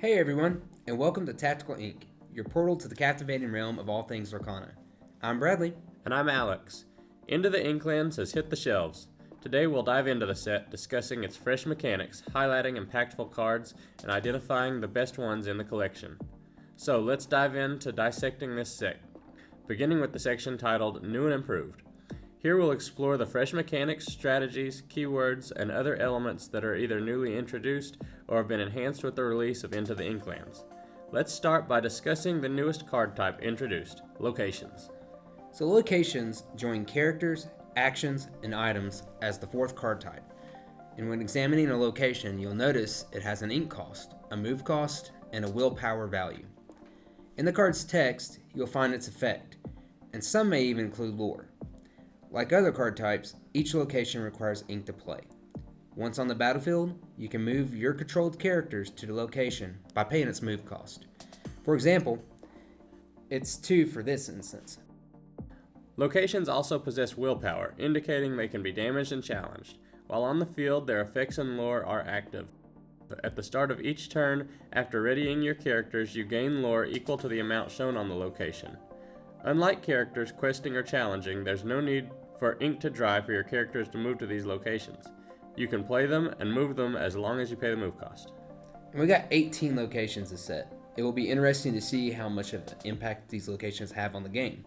Hey everyone, and welcome to Tactical Inc., your portal to the captivating realm of all things Lorcana. I'm Bradley. And I'm Alex. Into the Inklands has hit the shelves. Today we'll dive into the set, discussing its fresh mechanics, highlighting impactful cards, and identifying the best ones in the collection. So let's dive into dissecting this set, beginning with the section titled New and Improved. Here we'll explore the fresh mechanics, strategies, keywords, and other elements that are either newly introduced or have been enhanced with the release of Into the Inklands. Let's start by discussing the newest card type introduced, locations. So, locations join characters, actions, and items as the fourth card type. And when examining a location, you'll notice it has an ink cost, a move cost, and a willpower value. In the card's text, you'll find its effect, and some may even include lore. Like other card types, each location requires ink to play. Once on the battlefield, you can move your controlled characters to the location by paying its move cost. For example, it's 2 for this instance. Locations also possess willpower, indicating they can be damaged and challenged. While on the field, their effects and lore are active. At the start of each turn, after readying your characters, you gain lore equal to the amount shown on the location. Unlike characters questing or challenging, there's no need for ink to dry for your characters to move to these locations. You can play them and move them as long as you pay the move cost. And we got 18 locations to set. It will be interesting to see how much of an impact these locations have on the game.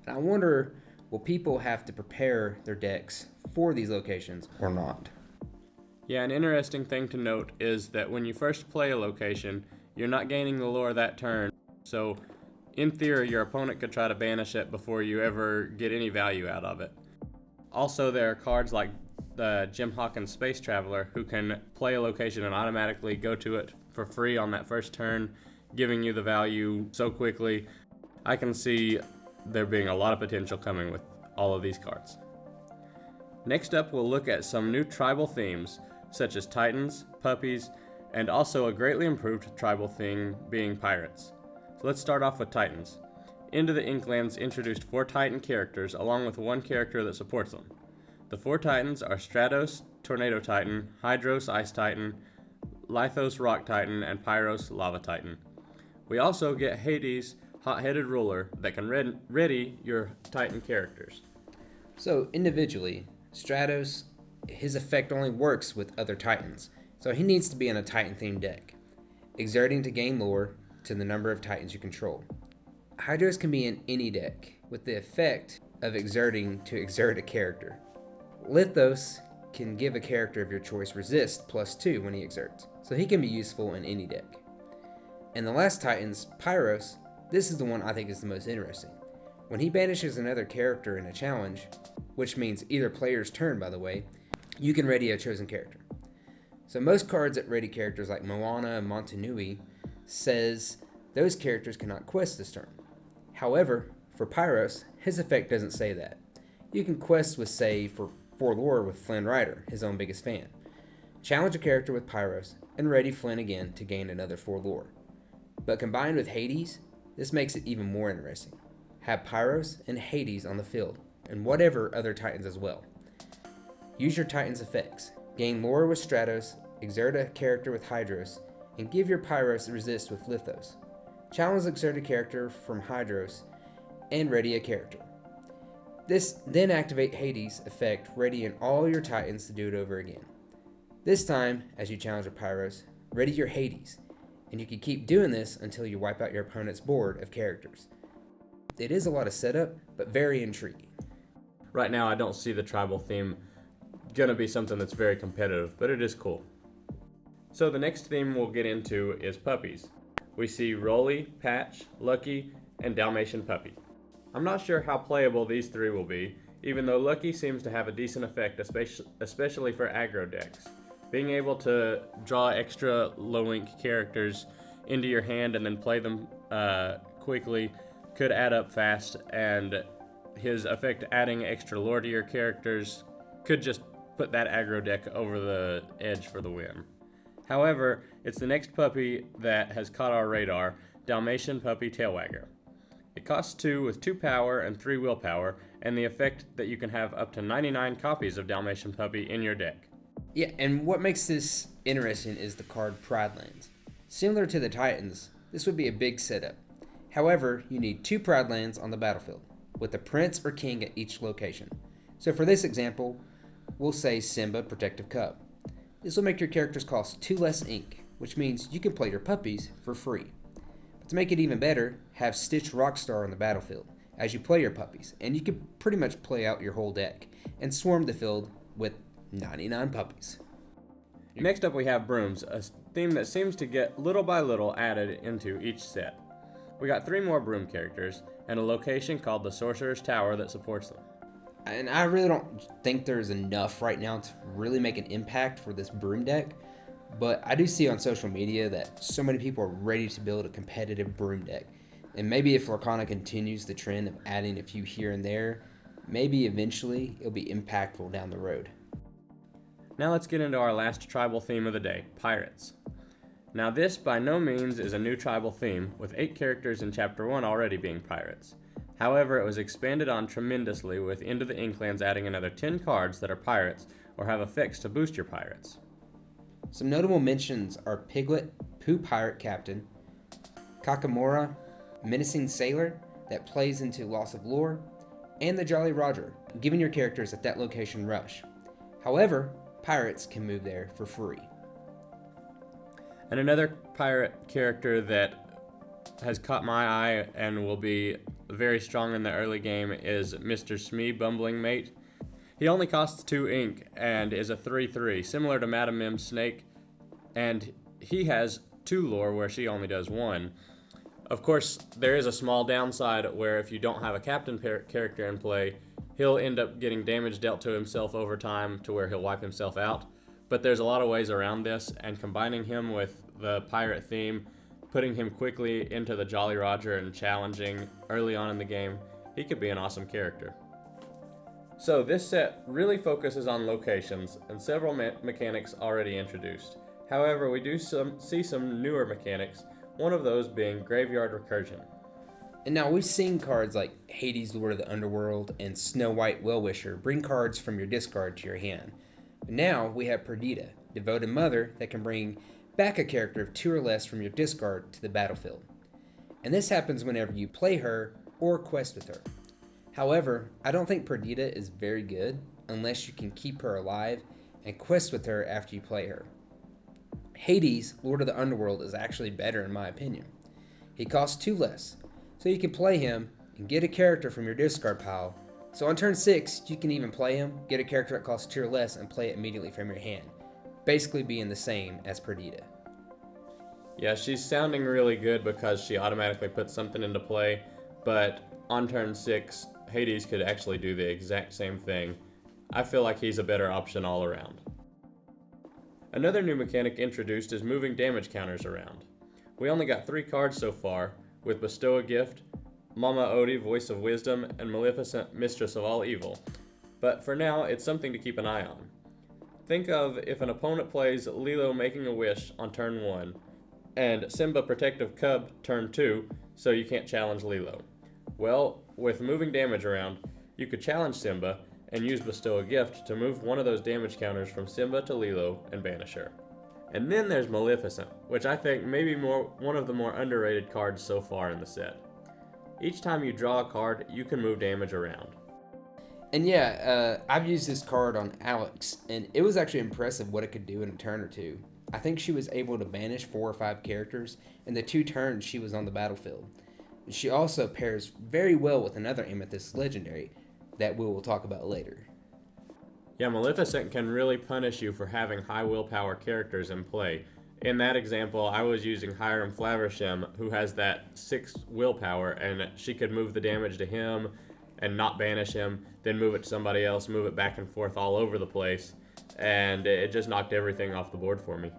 And I wonder, will people have to prepare their decks for these locations or not? Yeah, an interesting thing to note is that when you first play a location, you're not gaining the lore that turn, so in theory, your opponent could try to banish it before you ever get any value out of it. Also, there are cards like the Jim Hawkins Space Traveler who can play a location and automatically go to it for free on that first turn, giving you the value so quickly. I can see there being a lot of potential coming with all of these cards. Next up, we'll look at some new tribal themes, such as Titans, Puppies, and also a greatly improved tribal theme being Pirates. So let's start off with Titans. Into the Inklands introduced 4 Titan characters along with 1 character that supports them. The 4 Titans are Stratos, Tornado Titan, Hydros, Ice Titan, Lithos, Rock Titan, and Pyros, Lava Titan. We also get Hades, Hot-Headed Ruler, that can ready your Titan characters. So individually, Stratos, his effect only works with other Titans, so he needs to be in a Titan-themed deck, exerting to gain lore to the number of Titans you control. Hydros can be in any deck, with the effect of exerting to exert a character. Lithos can give a character of your choice resist +2 when he exerts, so he can be useful in any deck. And the last Titans, Pyros, this is the one I think is the most interesting. When he banishes another character in a challenge, which means either player's turn by the way, you can ready a chosen character. So most cards that ready characters like Moana and Montanui says those characters cannot quest this turn. However, for Pyros, his effect doesn't say that. You can quest with, say, for lore with Flynn Rider, his own biggest fan. Challenge a character with Pyros, and ready Flynn again to gain another 4 lore. But combined with Hades, this makes it even more interesting. Have Pyros and Hades on the field, and whatever other Titans as well. Use your Titans' effects. Gain lore with Stratos, exert a character with Hydros, and give your Pyros resist with Lithos. Challenge exert a character from Hydros, and ready a character. This then activate Hades' effect, readying all your Titans to do it over again. This time, as you challenge a Pyros, ready your Hades, and you can keep doing this until you wipe out your opponent's board of characters. It is a lot of setup, but very intriguing. Right now, I don't see the tribal theme gonna be something that's very competitive, but it is cool. So the next theme we'll get into is puppies. We see Rolly, Patch, Lucky, and Dalmatian Puppy. I'm not sure how playable these 3 will be, even though Lucky seems to have a decent effect, especially for aggro decks. Being able to draw extra low-ink characters into your hand and then play them quickly could add up fast, and his effect adding extra lore to your characters could just put that aggro deck over the edge for the win. However, it's the next puppy that has caught our radar, Dalmatian Puppy Tailwagger. It costs 2 with 2 power and 3 willpower, and the effect that you can have up to 99 copies of Dalmatian Puppy in your deck. Yeah, and what makes this interesting is the card Pride Lands. Similar to the Titans, this would be a big setup. However, you need 2 Pride lands on the battlefield, with a prince or king at each location. So for this example, we'll say Simba Protective Cub. This will make your characters cost 2 less ink, which means you can play your puppies for free. But to make it even better, have Stitch Rockstar on the battlefield as you play your puppies, and you can pretty much play out your whole deck and swarm the field with 99 puppies. Next up we have brooms, a theme that seems to get little by little added into each set. We got 3 more broom characters, and a location called the Sorcerer's Tower that supports them. And I really don't think there's enough right now to really make an impact for this broom deck, but I do see on social media that so many people are ready to build a competitive broom deck. And maybe if Lorcana continues the trend of adding a few here and there, maybe eventually it'll be impactful down the road. Now let's get into our last tribal theme of the day, pirates. Now this by no means is a new tribal theme, with 8 characters in Chapter 1 already being pirates. However, it was expanded on tremendously with Into the Inklands adding another 10 cards that are pirates or have effects to boost your pirates. Some notable mentions are Piglet, Pooh Pirate Captain, Kakamora, Menacing Sailor that plays into Loss of Lore, and the Jolly Roger, giving your characters at that location rush. However, pirates can move there for free. And another pirate character that has caught my eye and will be very strong in the early game is Mr. Smee Bumbling Mate. He only costs 2 ink and is a 3/3, similar to Madam Mim's Snake, and he has 2 lore where she only does 1. Of course, there is a small downside where if you don't have a captain character in play, he'll end up getting damage dealt to himself over time to where he'll wipe himself out. But there's a lot of ways around this, and combining him with the pirate theme, putting him quickly into the Jolly Roger and challenging early on in the game, he could be an awesome character. So this set really focuses on locations and several mechanics already introduced. However, we do see some newer mechanics, one of those being Graveyard Recursion. And now we've seen cards like Hades, Lord of the Underworld, and Snow White, Well-Wisher bring cards from your discard to your hand. But now we have Perdita, Devoted Mother, that can bring back a character of 2 or less from your discard to the battlefield. And this happens whenever you play her or quest with her. However, I don't think Perdita is very good unless you can keep her alive and quest with her after you play her. Hades, Lord of the Underworld, is actually better in my opinion. He costs 2 less, so you can play him and get a character from your discard pile. So on turn 6, you can even play him, get a character that costs 2 or less, and play it immediately from your hand, basically being the same as Perdita. Yeah, she's sounding really good because she automatically puts something into play, but on turn 6, Hades could actually do the exact same thing. I feel like he's a better option all around. Another new mechanic introduced is moving damage counters around. We only got 3 cards so far, with Bestow a Gift, Mama Odie, Voice of Wisdom, and Maleficent, Mistress of All Evil. But for now, it's something to keep an eye on. Think of if an opponent plays Lilo Making a Wish on turn 1, and Simba Protective Cub turn 2, so you can't challenge Lilo. Well, with moving damage around, you could challenge Simba and use Bestow a Gift to move one of those damage counters from Simba to Lilo and banish her. And then there's Maleficent, which I think may be one of the more underrated cards so far in the set. Each time you draw a card, you can move damage around. And yeah, I've used this card on Alex, and it was actually impressive what it could do in a turn or 2. I think she was able to banish 4 or 5 characters in the 2 turns she was on the battlefield. She also pairs very well with another Amethyst Legendary that we will talk about later. Yeah, Maleficent can really punish you for having high willpower characters in play. In that example, I was using Hiram Flaversham, who has that 6 willpower, and she could move the damage to him and not banish him, then move it to somebody else, move it back and forth all over the place, and it just knocked everything off the board for me.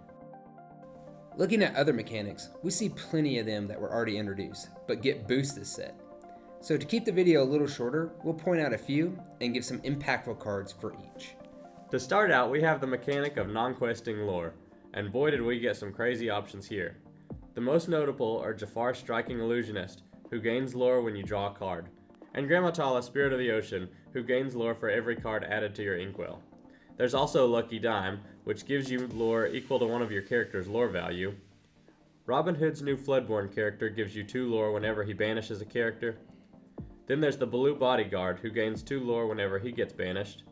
Looking at other mechanics, we see plenty of them that were already introduced, but get boosts this set. So to keep the video a little shorter, we'll point out a few and give some impactful cards for each. To start out, we have the mechanic of non-questing lore, and boy did we get some crazy options here. The most notable are Jafar Striking Illusionist, who gains lore when you draw a card, and Gramatala Spirit of the Ocean, who gains lore for every card added to your inkwell. There's also Lucky Dime, which gives you lore equal to one of your character's lore value, Robin Hood's new Floodborn character gives you 2 lore whenever he banishes a character. Then there's the Blue Bodyguard, who gains 2 lore whenever he gets banished.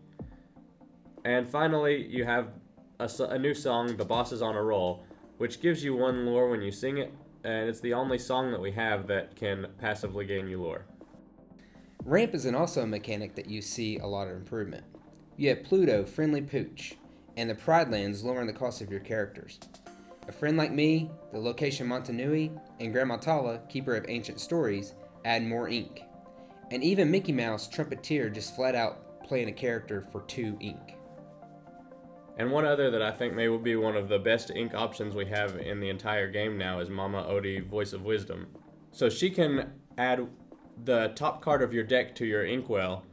And finally, you have a new song, The Boss is on a Roll, which gives you 1 lore when you sing it, and it's the only song that we have that can passively gain you lore. Ramp is also a mechanic that you see a lot of improvement. You have Pluto, Friendly Pooch, and the Pride Lands lowering the cost of your characters. A Friend Like Me, the location Montanui, and Grandma Tala, Keeper of Ancient Stories, add more ink. And even Mickey Mouse, Trumpeteer, just flat out playing a character for 2 ink. And one other that I think may be one of the best ink options we have in the entire game now is Mama Odie, Voice of Wisdom. So she can add the top card of your deck to your inkwell,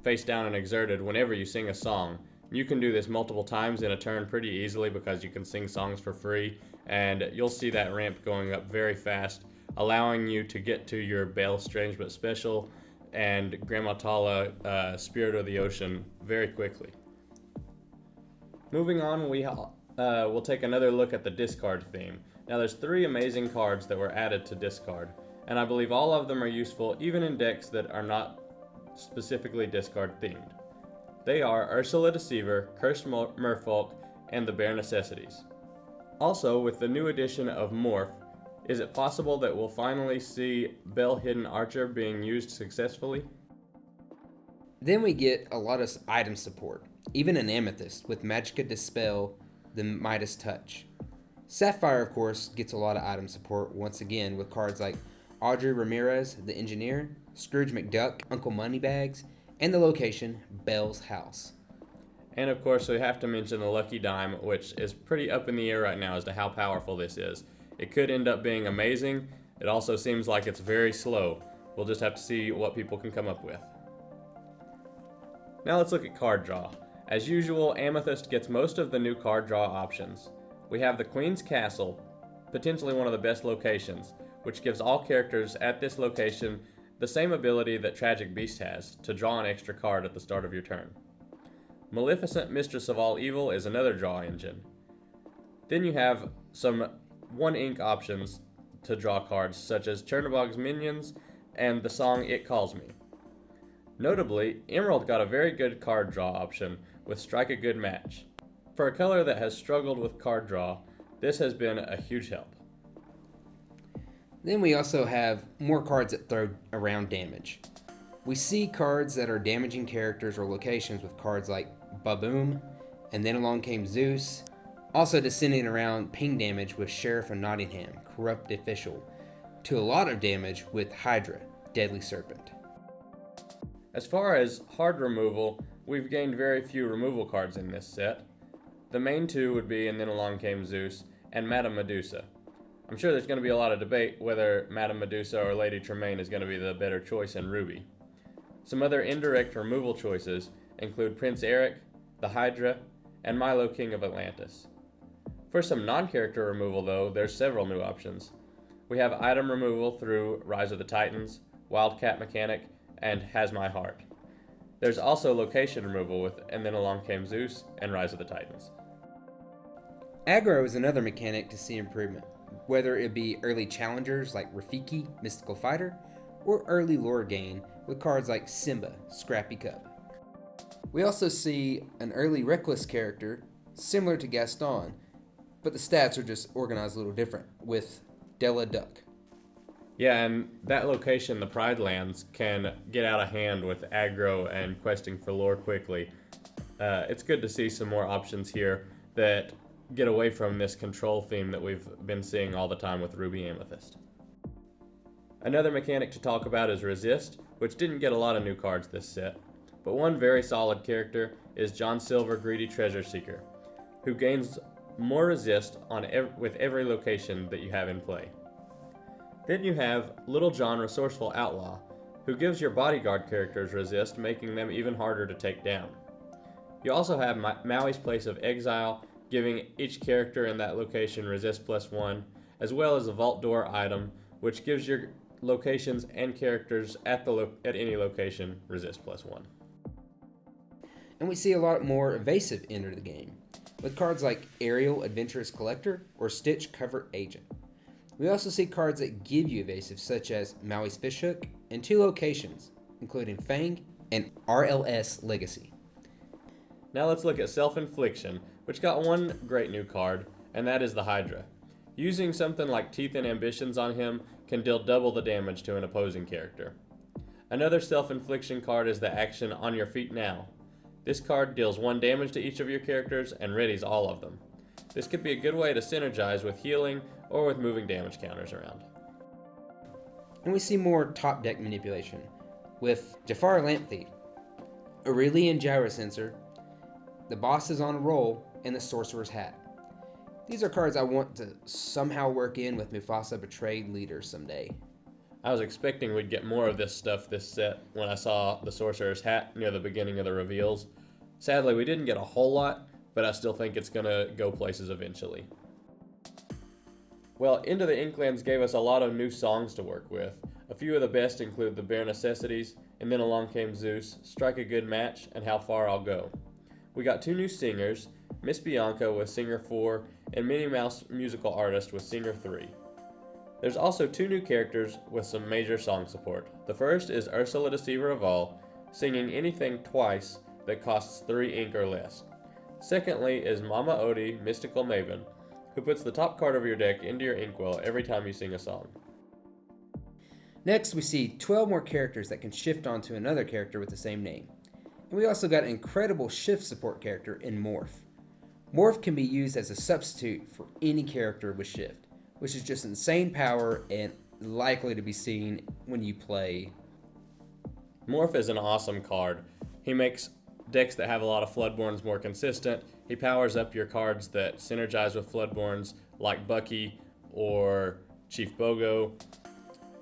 face down and exerted, whenever you sing a song. You can do this multiple times in a turn pretty easily because you can sing songs for free, and you'll see that ramp going up very fast, allowing you to get to your Belle Strange But Special and Grandma Tala, Spirit of the Ocean, very quickly. Moving on, we'll take another look at the discard theme. Now there's 3 amazing cards that were added to discard, and I believe all of them are useful even in decks that are not specifically discard themed. They are Ursula Deceiver, Cursed Merfolk, and the Bare Necessities. Also, with the new addition of Morph, is it possible that we'll finally see Bell Hidden Archer being used successfully? Then we get a lot of item support, even an Amethyst with Magicka Dispel, the Midas Touch. Sapphire, of course, gets a lot of item support once again with cards like Audrey Ramirez, the Engineer, Scrooge McDuck, Uncle Moneybags, and the location, Bell's House. And of course, we have to mention the Lucky Dime, which is pretty up in the air right now as to how powerful this is. It could end up being amazing. It also seems like it's very slow. We'll just have to see what people can come up with. Now let's look at card draw. As usual, Amethyst gets most of the new card draw options. We have the Queen's Castle, potentially one of the best locations, which gives all characters at this location the same ability that Tragic Beast has, to draw an extra card at the start of your turn. Maleficent, Mistress of All Evil, is another draw engine. Then you have some 1 ink options to draw cards, such as Chernobog's Minions and the song It Calls Me. Notably, Emerald got a very good card draw option with Strike a Good Match. For a color that has struggled with card draw, this has been a huge help. Then we also have more cards that throw around damage. We see cards that are damaging characters or locations with cards like Baboom, and then along came Zeus. Also descending around ping damage with Sheriff of Nottingham, Corrupt Official, to a lot of damage with Hydra, Deadly Serpent. As far as hard removal, we've gained very few removal cards in this set. The main 2 would be And Then Along Came Zeus and Madame Medusa. I'm sure there's going to be a lot of debate whether Madame Medusa or Lady Tremaine is going to be the better choice in Ruby. Some other indirect removal choices include Prince Eric, the Hydra, and Milo, King of Atlantis. For some non-character removal though, there's several new options. We have item removal through Rise of the Titans, Wildcat Mechanic, and Has My Heart. There's also location removal with And Then Along Came Zeus and Rise of the Titans. Aggro is another mechanic to see improvement, whether it be early challengers like Rafiki, Mystical Fighter, or early lore gain with cards like Simba, Scrappy Cub. We also see an early Reckless character similar to Gaston, but the stats are just organized a little different with Della Duck. Yeah, and that location, the Pride Lands, can get out of hand with aggro and questing for lore quickly. It's good to see some more options here that get away from this control theme that we've been seeing all the time with Ruby Amethyst. Another mechanic to talk about is Resist, which didn't get a lot of new cards this set, but one very solid character is John Silver Greedy Treasure Seeker, who gains more resist with every location that you have in play. Then you have Little John Resourceful Outlaw, who gives your bodyguard characters resist, making them even harder to take down. You also have Maui's Place of Exile, giving each character in that location resist +1, as well as a Vault Door item, which gives your locations and characters at any location resist +1. And we see a lot more evasive enter the game, with cards like Ariel Adventurous Collector or Stitch Covert Agent. We also see cards that give you evasive, such as Maui's Fishhook, and 2 locations, including Fang and RLS Legacy. Now let's look at Self-Infliction, which got one great new card, and that is the Hydra. Using something like Teeth and Ambitions on him can deal double the damage to an opposing character. Another Self-Infliction card is the action On Your Feet Now. This card deals 1 damage to each of your characters and readies all of them. This could be a good way to synergize with healing or with moving damage counters around. And we see more top deck manipulation with Jafar Lamp Thief, Aurelian Gyrosensor, the Boss is on a Roll, and the Sorcerer's Hat. These are cards I want to somehow work in with Mufasa Betrayed Leader someday. I was expecting we'd get more of this stuff this set when I saw the Sorcerer's Hat near the beginning of the reveals. Sadly, we didn't get a whole lot, but I still think it's going to go places eventually. Well, Into the Inklands gave us a lot of new songs to work with. A few of the best include The Bare Necessities, and Then Along Came Zeus, Strike a Good Match, and How Far I'll Go. We got 2 new singers, Miss Bianca with Singer 4, and Minnie Mouse Musical Artist with Singer 3. There's also 2 new characters with some major song support. The first is Ursula Deceiver of All, singing anything twice that costs 3 ink or less. Secondly is Mama Odie, Mystical Maven, who puts the top card of your deck into your inkwell every time you sing a song. Next, we see 12 more characters that can shift onto another character with the same name. And we also got an incredible shift support character in Morph. Morph can be used as a substitute for any character with shift, which is just insane power and likely to be seen when you play. Morph is an awesome card. He makes decks that have a lot of Floodborns more consistent. He powers up your cards that synergize with Floodborns, like Bucky or Chief Bogo.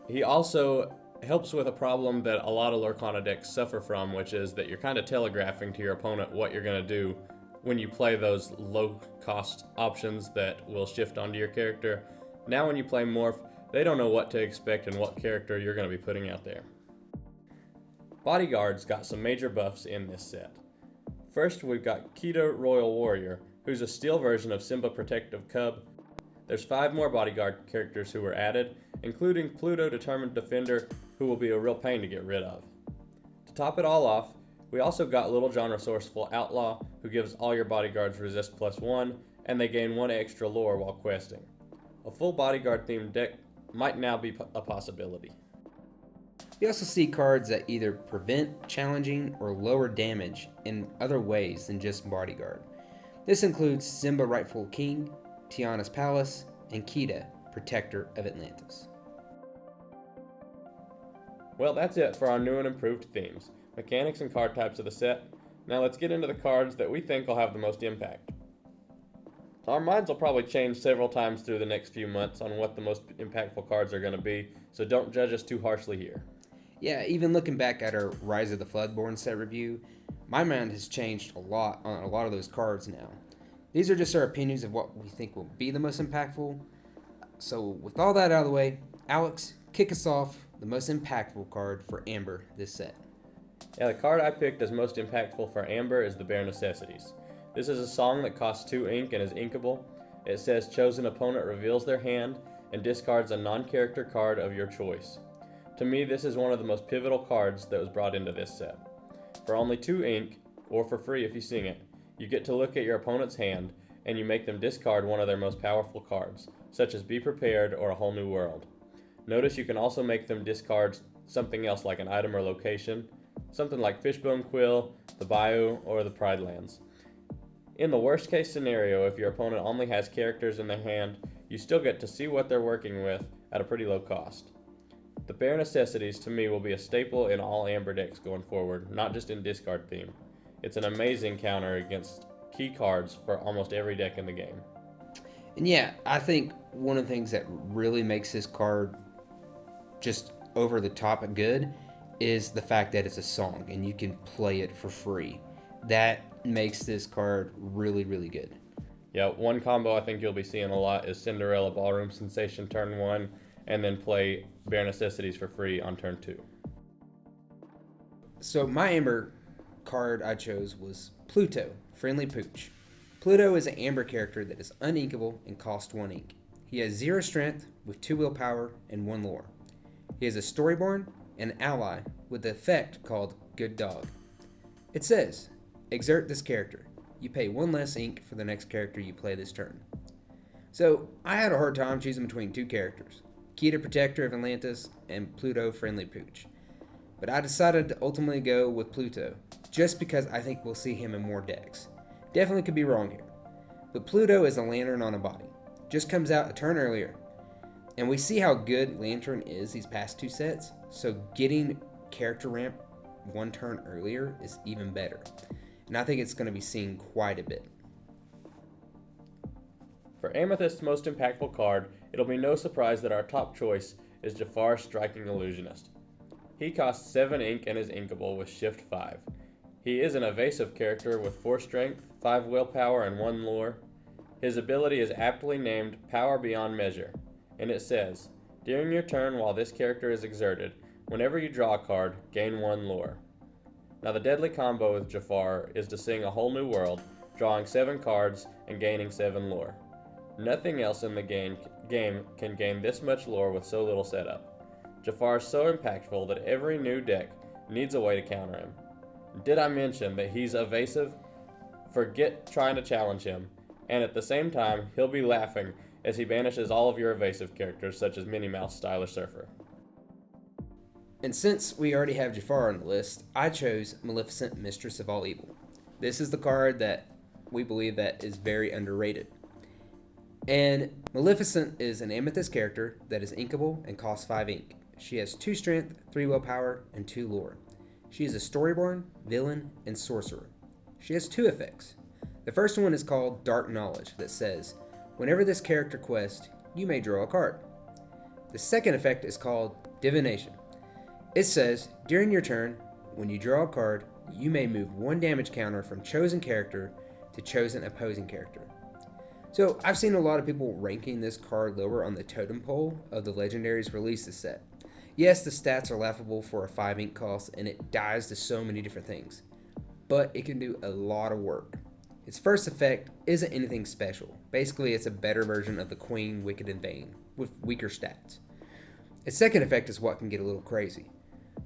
He also helps with a problem that a lot of Lorcana decks suffer from, which is that you're kind of telegraphing to your opponent what you're going to do when you play those low-cost options that will shift onto your character. Now when you play Morph, they don't know what to expect and what character you're going to be putting out there. Bodyguards got some major buffs in this set. First, we've got Kita Royal Warrior, who's a steel version of Simba Protective Cub. There's 5 more bodyguard characters who were added, including Pluto Determined Defender, who will be a real pain to get rid of. To top it all off, we also got Little John Resourceful Outlaw, who gives all your bodyguards resist +1, and they gain 1 extra lore while questing. A full bodyguard themed deck might now be a possibility. We also see cards that either prevent challenging or lower damage in other ways than just bodyguard. This includes Simba Rightful King, Tiana's Palace, and Kita, Protector of Atlantis. Well, that's it for our new and improved themes, mechanics, and card types of the set. Now let's get into the cards that we think will have the most impact. Our minds will probably change several times through the next few months on what the most impactful cards are going to be, so don't judge us too harshly here. Yeah, even looking back at our Rise of the Floodborn set review, my mind has changed a lot on a lot of those cards now. These are just our opinions of what we think will be the most impactful. So with all that out of the way, Alex, kick us off the most impactful card for Amber this set. Yeah, the card I picked as most impactful for Amber is the Bare Necessities. This is a song that costs 2 ink and is inkable. It says chosen opponent reveals their hand and discards a non-character card of your choice. To me, this is one of the most pivotal cards that was brought into this set. For only 2 ink, or for free if you sing it, you get to look at your opponent's hand and you make them discard one of their most powerful cards, such as Be Prepared or A Whole New World. Notice you can also make them discard something else like an item or location, something like Fishbone Quill, the Bayou, or the Pride Lands. In the worst case scenario, if your opponent only has characters in their hand, you still get to see what they're working with at a pretty low cost. The Bare Necessities to me will be a staple in all Amber decks going forward, not just in discard theme. It's an amazing counter against key cards for almost every deck in the game. And yeah, I think one of the things that really makes this card just over the top good is the fact that it's a song and you can play it for free. That makes this card really, really good. Yeah, one combo I think you'll be seeing a lot is Cinderella Ballroom Sensation turn 1, and then play Bare Necessities for free on turn 2. So my Amber card I chose was Pluto, Friendly Pooch. Pluto is an Amber character that is uninkable and costs 1 ink. He has 0 strength, with 2 willpower and 1 lore. He is a Storyborn and ally with the effect called Good Dog. It says, exert this character. You pay 1 less ink for the next character you play this turn. So, I had a hard time choosing between 2 characters, Keita Protector of Atlantis and Pluto Friendly Pooch. But I decided to ultimately go with Pluto, just because I think we'll see him in more decks. Definitely could be wrong here. But Pluto is a lantern on a body. Just comes out a turn earlier. And we see how good Lantern is these past 2 sets, so getting character ramp 1 turn earlier is even better. And I think it's going to be seen quite a bit. For Amethyst's most impactful card, it'll be no surprise that our top choice is Jafar Striking Illusionist. He costs 7 ink and is inkable with Shift 5. He is an evasive character with 4 strength, 5 willpower, and 1 lore. His ability is aptly named Power Beyond Measure, and it says, during your turn while this character is exerted, whenever you draw a card, gain 1 lore. Now the deadly combo with Jafar is to sing a whole new world, drawing 7 cards and gaining 7 lore. Nothing else in the game can gain this much lore with so little setup. Jafar is so impactful that every new deck needs a way to counter him. Did I mention that he's evasive? Forget trying to challenge him, and at the same time, he'll be laughing as he banishes all of your evasive characters such as Minnie Mouse, Stylish Surfer. And since we already have Jafar on the list, I chose Maleficent, Mistress of All Evil. This is the card that we believe that is very underrated. And Maleficent is an Amethyst character that is inkable and costs 5 ink. She has 2 strength, 3 willpower, and 2 lore. She is a Storyborn, villain, and sorcerer. She has 2 effects. The first one is called Dark Knowledge that says, whenever this character quests, you may draw a card. The second effect is called Divination. It says, during your turn, when you draw a card, you may move 1 damage counter from chosen character to chosen opposing character. So I've seen a lot of people ranking this card lower on the totem pole of the legendaries released this set. Yes, the stats are laughable for a 5 ink cost and it dies to so many different things, but it can do a lot of work. Its first effect isn't anything special. Basically, it's a better version of the Queen, Wicked, and Vain, with weaker stats. Its second effect is what can get a little crazy.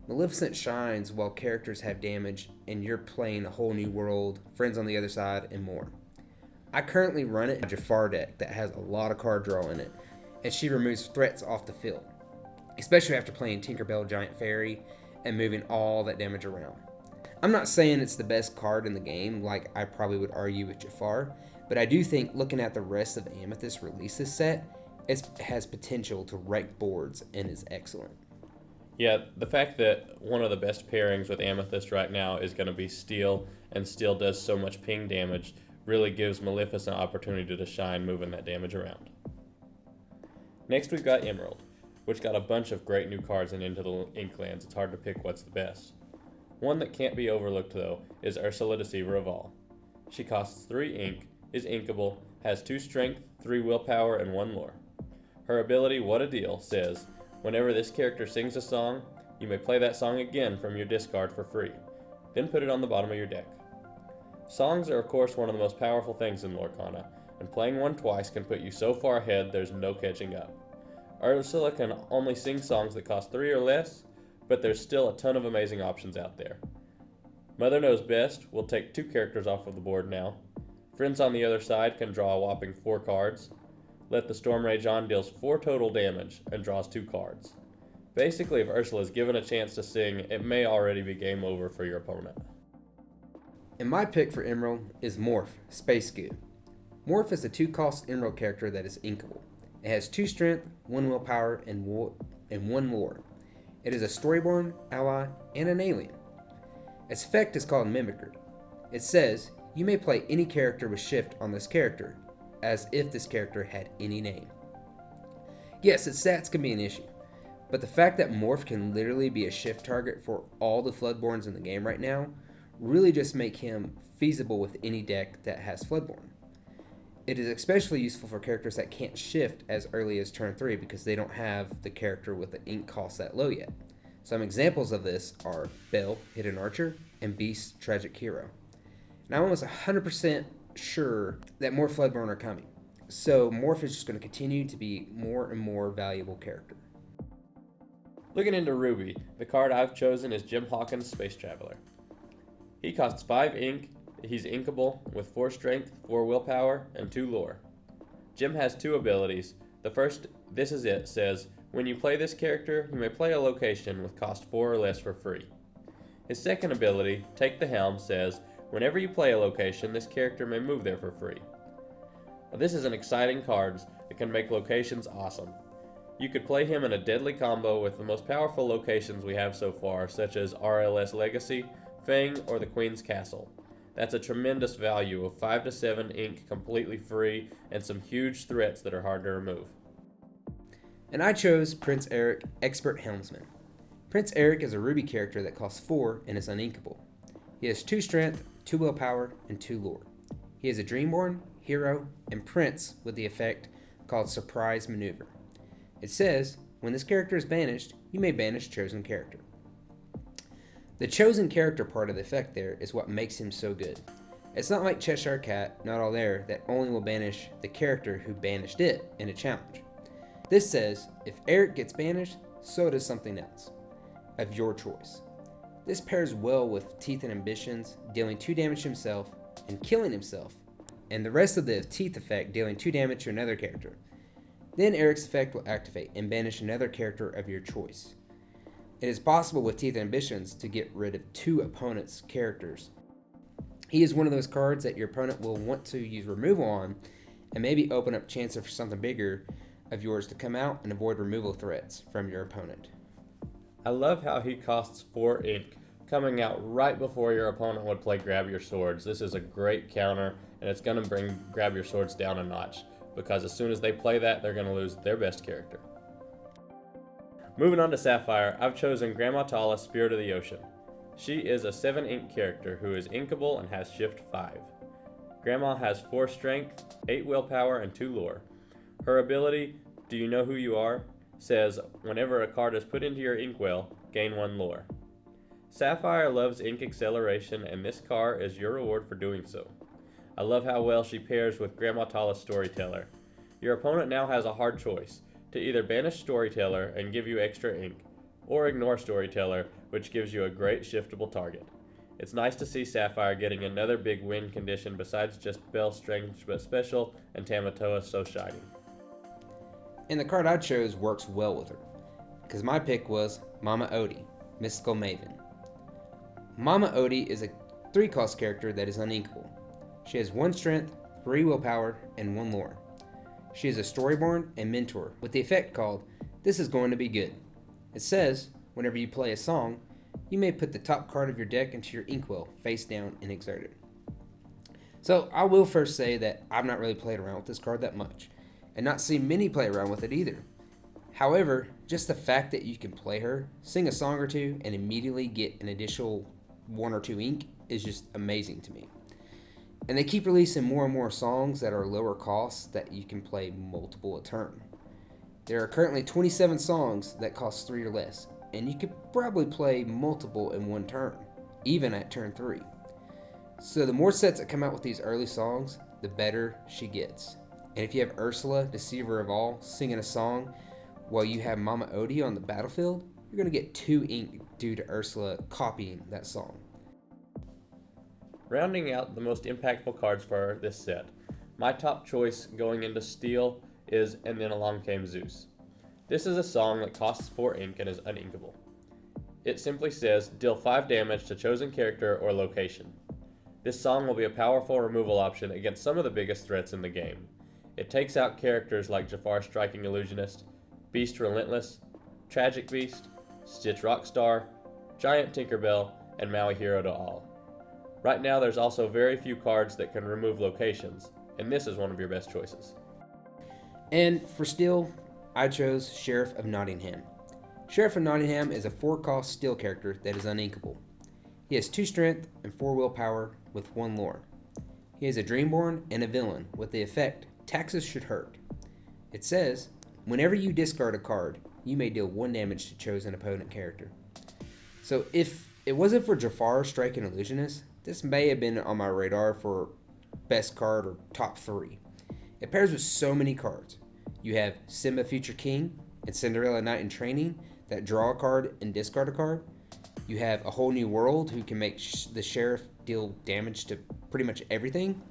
Maleficent shines while characters have damage and you're playing a whole new world, friends on the other side, and more. I currently run it in a Jafar deck that has a lot of card draw in it, and she removes threats off the field, especially after playing Tinkerbell Giant Fairy and moving all that damage around. I'm not saying it's the best card in the game, like I probably would argue with Jafar, but I do think looking at the rest of Amethyst release this set, it has potential to wreck boards and is excellent. Yeah, the fact that one of the best pairings with Amethyst right now is going to be Steel, and Steel does so much ping damage, really gives Maleficent an opportunity to shine moving that damage around. Next we've got Emerald, which got a bunch of great new cards and into the Inklands. It's hard to pick what's the best. One that can't be overlooked though is Ursula, Deceiver of All. She costs 3 ink, is inkable, has 2 strength, 3 willpower, and 1 lore. Her ability, What a Deal, says, whenever this character sings a song, you may play that song again from your discard for free. Then put it on the bottom of your deck. Songs are of course one of the most powerful things in Lorcana, and playing one twice can put you so far ahead there's no catching up. Ursula can only sing songs that cost 3 or less, but there's still a ton of amazing options out there. Mother Knows Best will take 2 characters off of the board now. Friends on the Other Side can draw a whopping 4 cards. Let the Storm Rage On deals 4 total damage and draws 2 cards. Basically, if Ursula is given a chance to sing, it may already be game over for your opponent. And my pick for Emerald is Morph, Space Goo. Morph is a 2-cost Emerald character that is inkable. It has 2 strength, 1 willpower, and 1 lore. It is a Storyborn, ally, and an alien. Its effect is called Mimicry. It says, you may play any character with shift on this character, as if this character had any name. Yes, its stats can be an issue, but the fact that Morph can literally be a shift target for all the Floodborns in the game right now really just make him feasible with any deck that has Floodborn. It is especially useful for characters that can't shift as early as turn 3 because they don't have the character with the ink cost that low yet. Some examples of this are Belle, Hidden Archer, and Beast, Tragic Hero. And I'm almost 100% sure that more Floodborn are coming. So Morph is just going to continue to be more and more valuable character. Looking into Ruby, the card I've chosen is Jim Hawkins' Space Traveler. He costs 5 ink, he's inkable with 4 strength, 4 willpower, and 2 lore. Jim has 2 abilities. The first, This Is It, says, when you play this character, you may play a location with cost 4 or less for free. His second ability, Take the Helm, says, whenever you play a location, this character may move there for free. Now, this is an exciting card that can make locations awesome. You could play him in a deadly combo with the most powerful locations we have so far, such as RLS Legacy, Fang, or the Queen's Castle. That's a tremendous value of 5 to 7 ink completely free and some huge threats that are hard to remove. And I chose Prince Eric, Expert Helmsman. Prince Eric is a Ruby character that costs 4 and is uninkable. He has 2 strength, 2 willpower, and 2 lore. He is a Dreamborn, Hero, and Prince with the effect called Surprise Maneuver. It says, when this character is banished, you may banish chosen character. The chosen character part of the effect there is what makes him so good. It's not like Cheshire Cat, Not All There, that only will banish the character who banished it in a challenge. This says, if Eric gets banished, so does something else, of your choice. This pairs well with Teeth and Ambitions, dealing 2 damage himself and killing himself, and the rest of the Teeth effect dealing 2 damage to another character. Then Eric's effect will activate and banish another character of your choice. It is possible with Teeth and Ambitions to get rid of 2 opponents' characters. He is one of those cards that your opponent will want to use removal on and maybe open up chances for something bigger of yours to come out and avoid removal threats from your opponent. I love how he costs 4 ink, coming out right before your opponent would play Grab Your Swords. This is a great counter, and it's going to bring Grab Your Swords down a notch, because as soon as they play that, they're going to lose their best character. Moving on to Sapphire, I've chosen Grandma Tala, Spirit of the Ocean. She is a 7 ink character who is inkable and has shift 5. Grandma has 4 strength, 8 willpower, and 2 lore. Her ability, Do You Know Who You Are, says whenever a card is put into your inkwell, gain 1 lore. Sapphire loves ink acceleration, and this card is your reward for doing so. I love how well she pairs with Grandma Tala's Storyteller. Your opponent now has a hard choice, to either banish Storyteller and give you extra ink, or ignore Storyteller, which gives you a great shiftable target. It's nice to see Sapphire getting another big win condition besides just Bell Strange but Special and Tamatoa So Shiny. And the card I chose works well with her, because my pick was Mama Odie, Mystical Maven. Mama Odie is a 3-cost character that is uninkable. She has 1 strength, 3 willpower, and 1 lore. She is a Storyborn and Mentor with the effect called This Is Going to Be Good. It says, whenever you play a song, you may put the top card of your deck into your inkwell, face down, and exert it. So I will first say that I've not really played around with this card that much, and not seen many play around with it either. However, just the fact that you can play her, sing a song or two, and immediately get an additional 1 or 2 ink is just amazing to me. And they keep releasing more and more songs that are lower cost that you can play multiple a turn. There are currently 27 songs that cost 3 or less, and you could probably play multiple in 1 turn, even at turn 3. So the more sets that come out with these early songs, the better she gets. And if you have Ursula, Deceiver of All, singing a song while you have Mama Odie on the battlefield, you're going to get 2 ink due to Ursula copying that song. Rounding out the most impactful cards for this set, my top choice going into Steel is And Then Along Came Zeus. This is a song that costs 4 ink and is uninkable. It simply says, deal 5 damage to chosen character or location. This song will be a powerful removal option against some of the biggest threats in the game. It takes out characters like Jafar Striking Illusionist, Beast Relentless, Tragic Beast, Stitch Rockstar, Giant Tinkerbell, and Maui Hero to All. Right now there's also very few cards that can remove locations, and this is one of your best choices. And for Steel, I chose Sheriff of Nottingham. Sheriff of Nottingham is a 4-cost Steel character that is uninkable. He has 2 strength and 4 willpower with 1 lore. He is a Dreamborn and a villain with the effect Taxes Should Hurt. It says, whenever you discard a card, you may deal 1 damage to chosen opponent character. So if it wasn't for Jafar Striking Illusionist, this may have been on my radar for best card or top 3. It pairs with so many cards. You have Simba Future King and Cinderella Knight in Training that draw a card and discard a card. You have A Whole New World, who can make the sheriff deal damage to pretty much everything.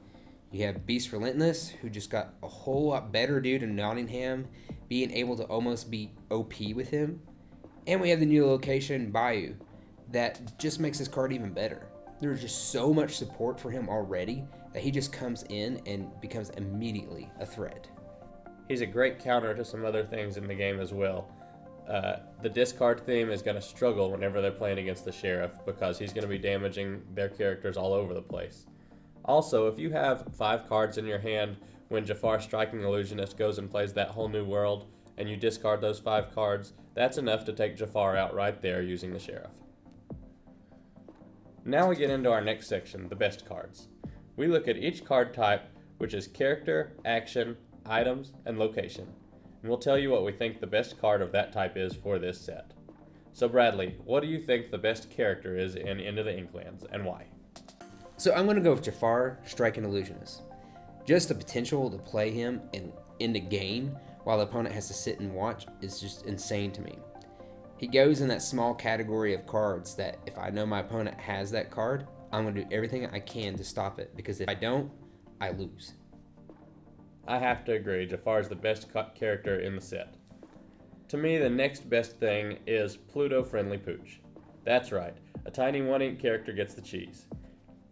You have Beast Relentless, who just got a whole lot better dude in Nottingham, being able to almost be OP with him. And we have the new location, Bayou, that just makes this card even better. There's just so much support for him already that he just comes in and becomes immediately a threat. He's a great counter to some other things in the game as well. The discard theme is going to struggle whenever they're playing against the sheriff because he's going to be damaging their characters all over the place. Also, if you have 5 cards in your hand when Jafar Striking Illusionist goes and plays that Whole New World and you discard those 5 cards, that's enough to take Jafar out right there using the sheriff. Now we get into our next section, the best cards. We look at each card type, which is character, action, items, and location, and we'll tell you what we think the best card of that type is for this set. So Bradley, what do you think the best character is in Into the Inklands, and why? So I'm going to go with Jafar Striking Illusionist. Just the potential to play him and end a game while the opponent has to sit and watch is just insane to me. He goes in that small category of cards that if I know my opponent has that card, I'm going to do everything I can to stop it, because if I don't, I lose. I have to agree, Jafar is the best character in the set. To me, the next best thing is Pluto Friendly Pooch. That's right, a tiny 1-ink character gets the cheese.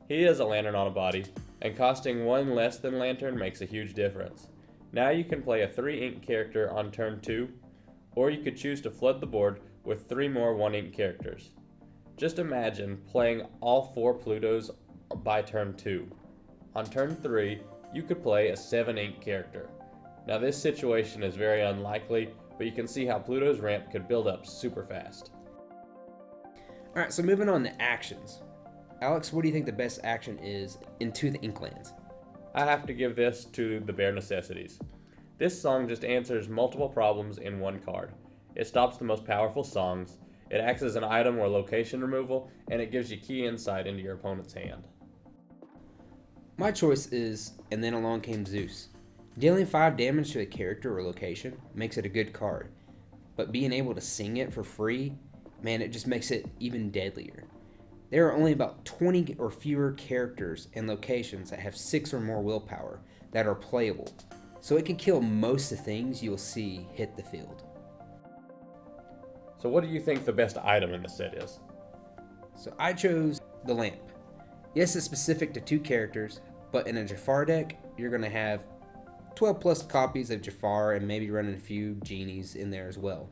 He is a lantern on a body, and costing 1 less than lantern makes a huge difference. Now you can play a 3-ink character on turn 2, or you could choose to flood the board with 3 more 1-ink characters. Just imagine playing all 4 Plutos by turn 2. On turn 3, you could play a 7-ink character. Now this situation is very unlikely, but you can see how Pluto's ramp could build up super fast. Alright, so moving on to actions. Alex, what do you think the best action is Into the Inklands? I have to give this to the Bare Necessities. This song just answers multiple problems in one card. It stops the most powerful songs, it acts as an item or location removal, and it gives you key insight into your opponent's hand. My choice is And Then Along Came Zeus. Dealing 5 damage to a character or location makes it a good card, but being able to sing it for free, man, it just makes it even deadlier. There are only about 20 or fewer characters and locations that have 6 or more willpower that are playable, so it can kill most of the things you'll see hit the field. So what do you think the best item in the set is? So I chose the lamp. Yes, it's specific to 2 characters, but in a Jafar deck, you're going to have 12 plus copies of Jafar and maybe running a few genies in there as well.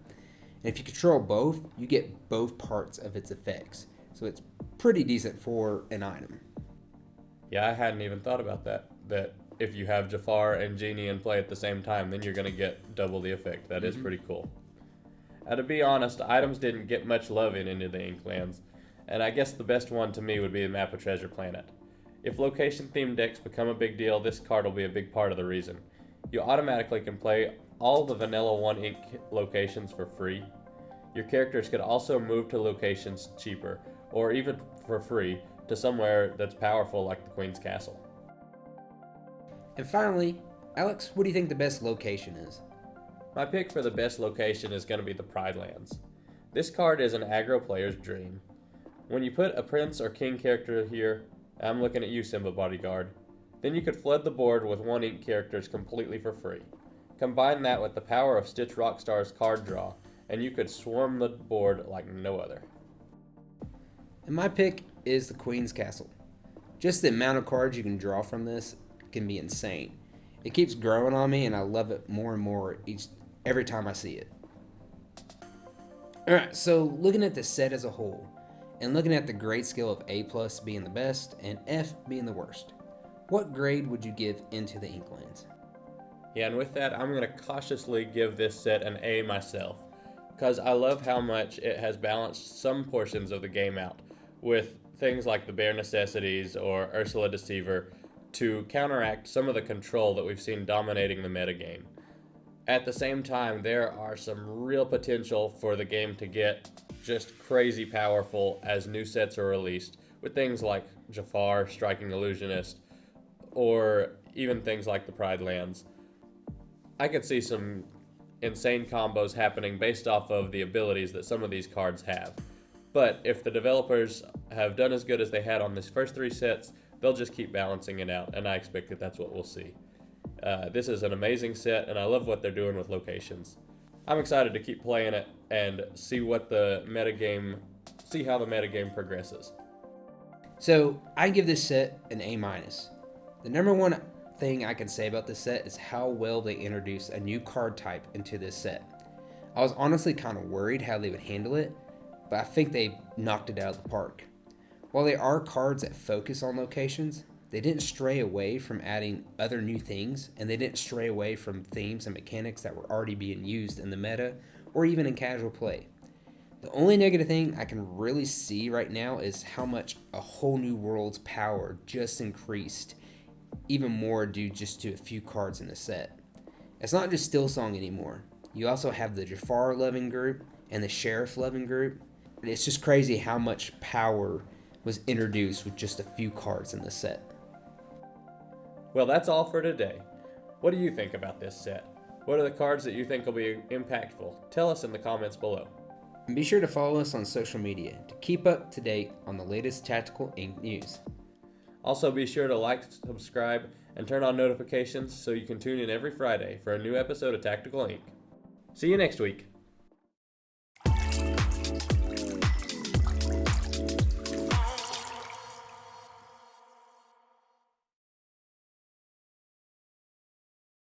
And if you control both, you get both parts of its effects. So it's pretty decent for an item. Yeah, I hadn't even thought about that. That if you have Jafar and Genie in play at the same time, then you're going to get double the effect. That is pretty cool. To be honest, items didn't get much love Into the Inklands, and I guess the best one to me would be the map of Treasure Planet. If location-themed decks become a big deal, this card will be a big part of the reason. You automatically can play all the vanilla 1-ink locations for free. Your characters could also move to locations cheaper, or even for free, to somewhere that's powerful like the Queen's Castle. And finally, Alex, what do you think the best location is? My pick for the best location is going to be the Pride Lands. This card is an aggro player's dream. When you put a prince or king character here, I'm looking at you, Simba Bodyguard, then you could flood the board with 1-ink characters completely for free. Combine that with the power of Stitch Rockstar's card draw, and you could swarm the board like no other. And my pick is the Queen's Castle. Just the amount of cards you can draw from this can be insane. It keeps growing on me, and I love it more and more every time I see it. Alright, so looking at the set as a whole, and looking at the grade scale of A+ being the best and F being the worst, what grade would you give Into the Inklands? Yeah, and with that, I'm going to cautiously give this set an A myself, because I love how much it has balanced some portions of the game out, with things like the Bare Necessities or Ursula Deceiver to counteract some of the control that we've seen dominating the metagame. At the same time, there are some real potential for the game to get just crazy powerful as new sets are released, with things like Jafar, Striking Illusionist, or even things like the Pride Lands. I could see some insane combos happening based off of the abilities that some of these cards have. But if the developers have done as good as they had on these first 3 sets, they'll just keep balancing it out, and I expect that that's what we'll see. This is an amazing set, and I love what they're doing with locations. I'm excited to keep playing it and see how the metagame progresses. So I give this set an A-. The number one thing I can say about this set is how well they introduced a new card type into this set. I was honestly kind of worried how they would handle it, but I think they knocked it out of the park. While there are cards that focus on locations, they didn't stray away from adding other new things, and they didn't stray away from themes and mechanics that were already being used in the meta or even in casual play. The only negative thing I can really see right now is how much a whole new world's power just increased, even more due just to a few cards in the set. It's not just Stillsong anymore. You also have the Jafar loving group and the Sheriff loving group. It's just crazy how much power was introduced with just a few cards in the set. Well, that's all for today. What do you think about this set? What are the cards that you think will be impactful? Tell us in the comments below. And be sure to follow us on social media to keep up to date on the latest Tactical Ink news. Also, be sure to like, subscribe, and turn on notifications so you can tune in every Friday for a new episode of Tactical Ink. See you next week.